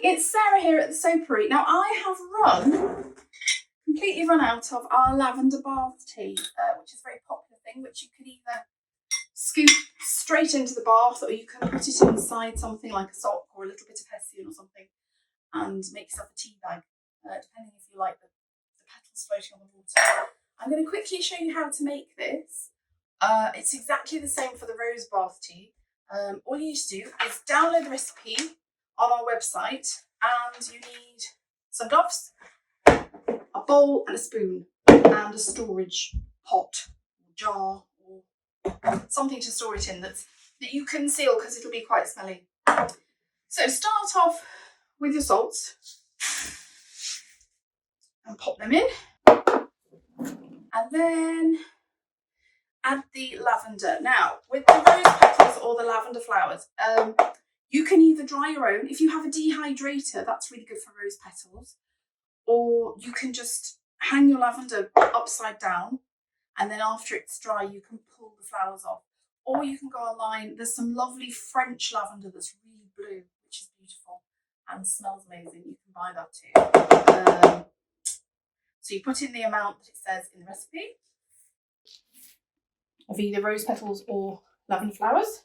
it's Sarah here at the Soapery. Now I have completely run out of our lavender bath tea, which is a very popular thing, which you can either scoop straight into the bath or you can put it inside something like a sock or a little bit of hessian or something and make yourself a tea bag, depending if you like the petals floating on the water. I'm going to quickly show you how to make this. It's exactly the same for the rose bath tea. All you need to do is download the recipe on our website, and you need some gloves, a bowl and a spoon, and a storage pot, or jar, or something to store it in that you can seal because it'll be quite smelly. So start off with your salts and pop them in, and then add the lavender. Now, with the rose petals or the lavender flowers, you can either dry your own. If you have a dehydrator, that's really good for rose petals. Or you can just hang your lavender upside down, and then after it's dry, you can pull the flowers off. Or you can go online. There's some lovely French lavender that's really blue, which is beautiful and smells amazing. You can buy that too. So you put in the amount that it says in the recipe of either rose petals or lavender flowers.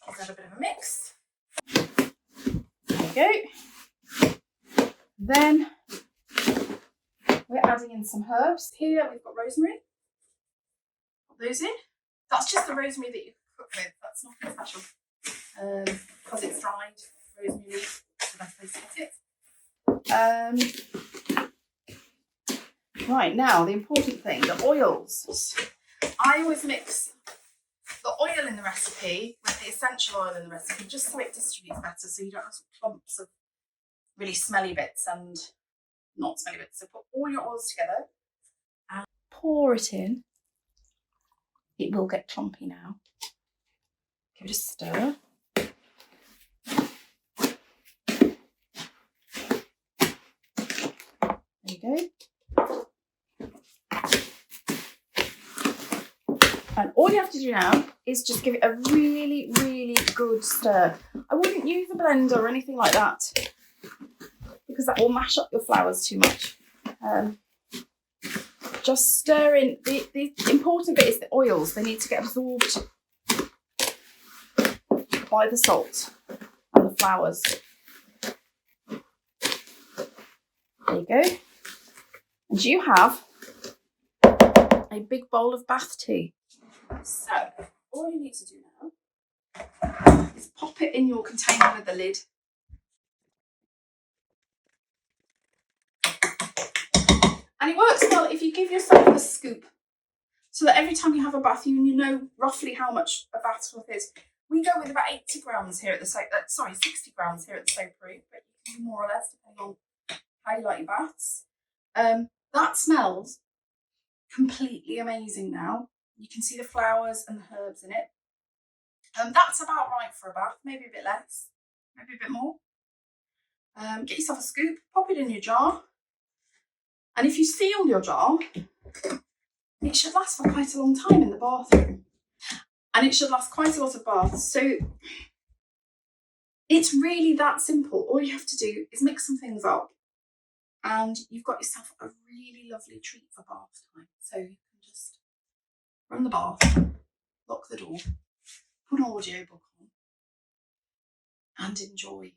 Give that a bit of a mix. There you go. Then we're adding in some herbs. Here we've got rosemary. Put those in. That's just the rosemary that you cook with. That's nothing special. Because it's dried, rosemary is the best place to get it. Right, now the important thing, the oils. I always mix the oil in the recipe with the essential oil in the recipe, just so it distributes better, so you don't have some clumps of really smelly bits and not smelly bits. So put all your oils together and pour it in. It will get clumpy now. Give it a stir. There you go. And all you have to do now is just give it a really, really good stir. I wouldn't use a blender or anything like that because that will mash up your flowers too much. Just stir in. The important bit is the oils. They need to get absorbed by the salt and the flowers. There you go. And you have a big bowl of bath tea. So, all you need to do now is pop it in your container with the lid. And it works well if you give yourself a scoop, so that every time you have a bath, you know roughly how much a bath's worth is. We go with about 80 grams here at the 60 grams here at the Soapery, but you can do more or less depending on how you like your baths. That smells completely amazing now. You can see the flowers and the herbs in it. That's about right for a bath, maybe a bit less, maybe a bit more. Get yourself a scoop, pop it in your jar. And if you seal your jar, it should last for quite a long time in the bathroom. And it should last quite a lot of baths. So it's really that simple. All you have to do is mix some things up and you've got yourself a really lovely treat for bath time. So you can just run the bath, lock the door, put an audiobook on and enjoy.